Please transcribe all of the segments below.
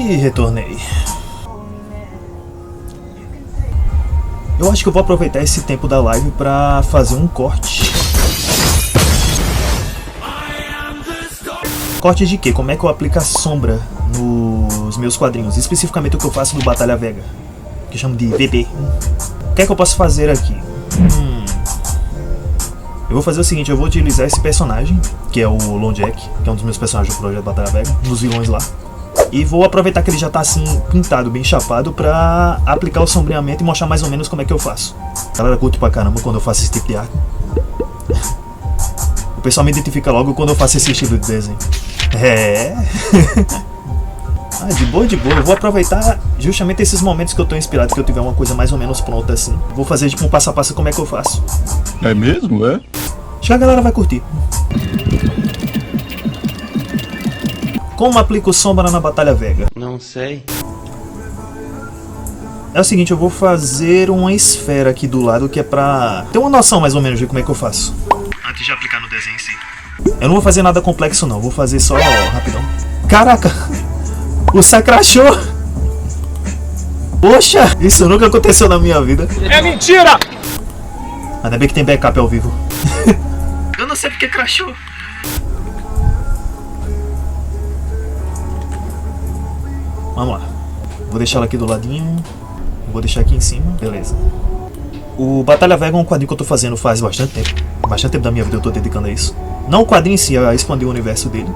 E retornei. Eu acho que eu vou aproveitar esse tempo da live pra fazer um corte. Corte de quê? Como é que eu aplico a sombra nos meus quadrinhos? Especificamente o que eu faço no Batalha Vega, que eu chamo de VB. O que é que eu posso fazer aqui? Eu vou fazer o seguinte, eu vou utilizar esse personagem, que é o Lone Jack, que é um dos meus personagens do projeto Batalha Vega, um dos vilões lá. E vou aproveitar que ele já tá assim, pintado, bem chapado, pra aplicar o sombreamento e mostrar mais ou menos como é que eu faço. A galera curte pra caramba quando eu faço esse tipo de arte. O pessoal me identifica logo quando eu faço esse estilo de desenho. É. De boa, de boa. Eu vou aproveitar justamente esses momentos que eu tô inspirado, que eu tiver uma coisa mais ou menos pronta assim. Vou fazer tipo um passo a passo como é que eu faço. É mesmo, é? Acho que a galera vai curtir. Como aplico sombra na Batalha Vega? Não sei. É o seguinte, eu vou fazer uma esfera aqui do lado que é pra ter uma noção mais ou menos de como é que eu faço. Antes de aplicar no desenho em si. Eu não vou fazer nada complexo não, vou fazer só rapidão. Caraca! O saco crashou! Poxa! Isso nunca aconteceu na minha vida. É mentira! Ainda bem que tem backup ao vivo. Eu não sei porque crashou. Vamos lá. Vou deixar ela aqui do ladinho. Vou deixar aqui em cima. Beleza. O Batalha Vega é um quadrinho que eu tô fazendo faz bastante tempo. Bastante tempo da minha vida eu tô dedicando a isso. Não o quadrinho em si, a expandir o universo dele.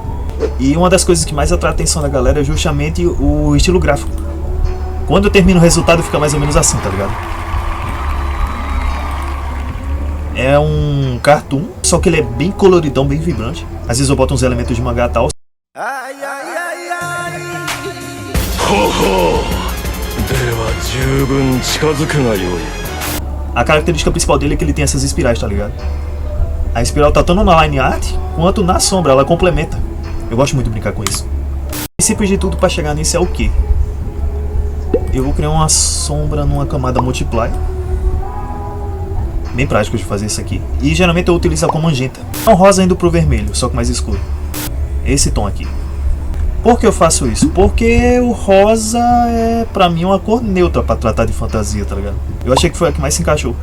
E uma das coisas que mais atrai a atenção da galera é justamente o estilo gráfico. Quando eu termino o resultado fica mais ou menos assim, tá ligado? É um cartoon, só que ele é bem coloridão, bem vibrante. Às vezes eu boto uns elementos de mangá e tal. A característica principal dele é que ele tem essas espirais, tá ligado? A espiral tá tanto na line art quanto na sombra, ela complementa. Eu gosto muito de brincar com isso. O princípio de tudo para chegar nisso é o que? Eu vou criar uma sombra numa camada multiply. Bem prático de fazer isso aqui. E geralmente eu utilizo com magenta. Um rosa indo pro vermelho, só que mais escuro. Esse tom aqui. Por que eu faço isso? Porque o rosa é pra mim uma cor neutra pra tratar de fantasia, tá ligado? Eu achei que foi a que mais se encaixou.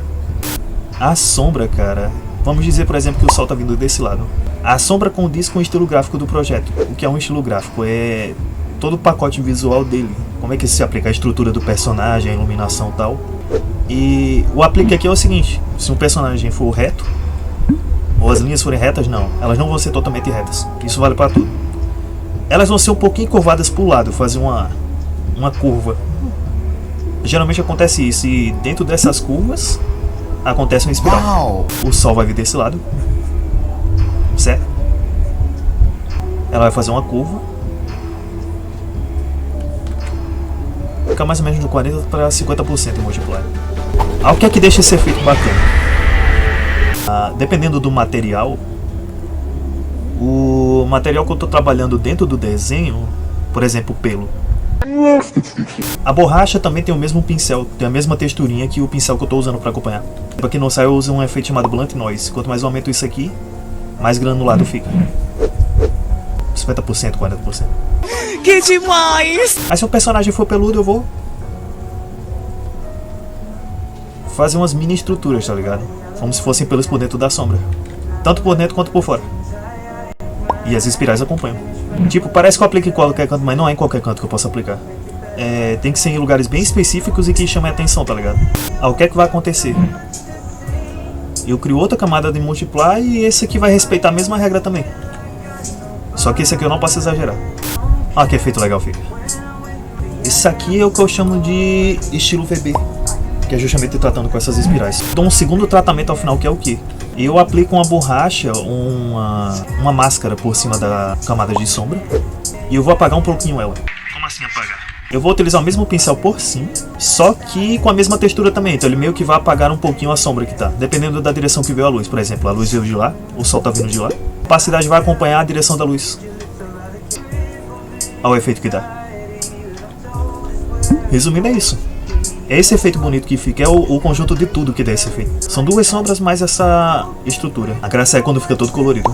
A sombra, cara... Vamos dizer, por exemplo, que o sol tá vindo desse lado. A sombra condiz com o estilo gráfico do projeto. O que é um estilo gráfico? É todo o pacote visual dele. Como é que se aplica a estrutura do personagem, a iluminação e tal. E o aplique aqui é o seguinte. Se um personagem for reto, ou as linhas forem retas, não. Elas não vão ser totalmente retas. Isso vale pra tudo. Elas vão ser um pouquinho curvadas pro lado, fazer uma curva. Geralmente acontece isso. E dentro dessas curvas... acontece uma espiral. Uau. O sol vai vir desse lado, certo? Ela vai fazer uma curva, fica mais ou menos de 40 para 50% em multiplier. O que é que deixa esse efeito bacana? Dependendo do material, o material que eu estou trabalhando dentro do desenho, por exemplo, o pelo. A borracha também tem o mesmo pincel, tem a mesma texturinha que o pincel que eu estou usando para acompanhar. Para quem não sabe, eu uso um efeito chamado Blunt Noise. Quanto mais eu aumento isso aqui, mais granulado fica. 50%, 40%. Que demais! Aí se o personagem for peludo, eu vou fazer umas mini estruturas, tá ligado? Como se fossem pelos por dentro da sombra. Tanto por dentro quanto por fora. E as espirais acompanham. Tipo, parece que eu aplico em qualquer canto, mas não é em qualquer canto que eu posso aplicar. Tem que ser em lugares bem específicos e que chamem a atenção, tá ligado? O que é que vai acontecer? Eu crio outra camada de multiply e esse aqui vai respeitar a mesma regra também. Só que esse aqui eu não posso exagerar. Que efeito legal fica. Esse aqui é o que eu chamo de estilo VB, que é justamente tratando com essas espirais. Dou um segundo tratamento ao final, que é o que? Eu aplico uma borracha, uma máscara por cima da camada de sombra. E eu vou apagar um pouquinho ela. Como assim apagar? Eu vou utilizar o mesmo pincel por cima, só que com a mesma textura também. Então ele meio que vai apagar um pouquinho a sombra que tá. Dependendo da direção que veio a luz. Por exemplo, a luz veio de lá, o sol tá vindo de lá. A opacidade vai acompanhar a direção da luz. Olha o efeito que dá. Resumindo, é isso. É esse efeito bonito que fica, é o conjunto de tudo que dá esse efeito. São duas sombras mais essa estrutura. A graça é quando fica todo colorido.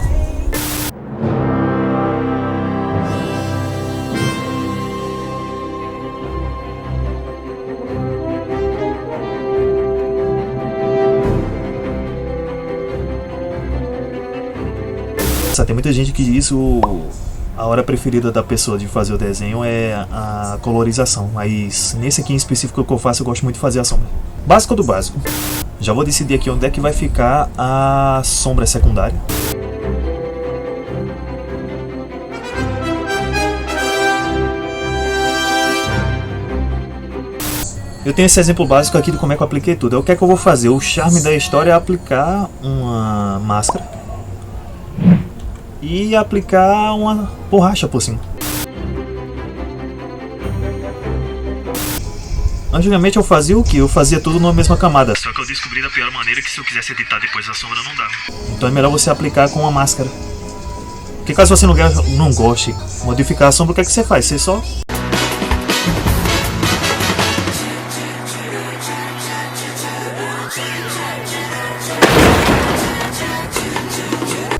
Engraçado, tem muita gente que diz a hora preferida da pessoa de fazer o desenho é a colorização, mas nesse aqui em específico que eu faço, eu gosto muito de fazer a sombra. Básico do básico. Já vou decidir aqui onde é que vai ficar a sombra secundária. Eu tenho esse exemplo básico aqui de como é que eu apliquei tudo. O que é que eu vou fazer? O charme da história é aplicar uma máscara e aplicar uma borracha por cima. Antigamente eu fazia o que? Eu fazia tudo numa mesma camada. Só que eu descobri da pior maneira que se eu quisesse editar depois a sombra não dava. Então é melhor você aplicar com uma máscara. Porque caso você não goste de modificar a sombra, o que é que você faz? Você só...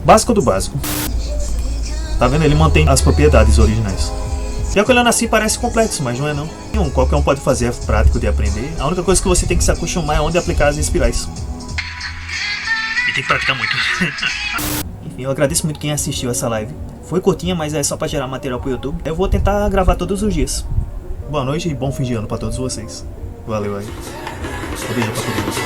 Básico do básico. Tá vendo? Ele mantém as propriedades originais. E olhando assim parece complexo, mas não é não. Qualquer um pode fazer, é prático de aprender. A única coisa que você tem que se acostumar é onde aplicar as espirais. E tem que praticar muito. Enfim, eu agradeço muito quem assistiu essa live. Foi curtinha, mas é só pra gerar material pro YouTube. Eu vou tentar gravar todos os dias. Boa noite e bom fim de ano pra todos vocês. Valeu aí. Um beijo pra todos.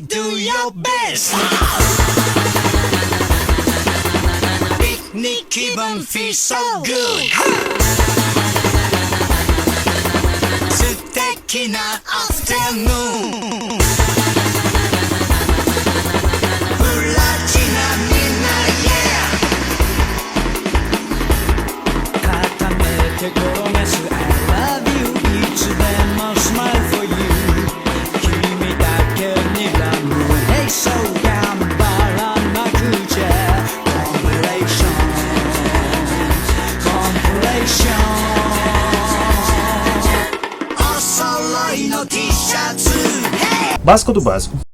Do your best. Picnic 気分 feels so good. 素敵な afternoon. プラチナみんな yeah. 固めて転がす I love you. いつでも smile for you. 君だけにラムへそう頑張らなくちゃ Compilation Compilation お揃いの T シャツ Básico do básico.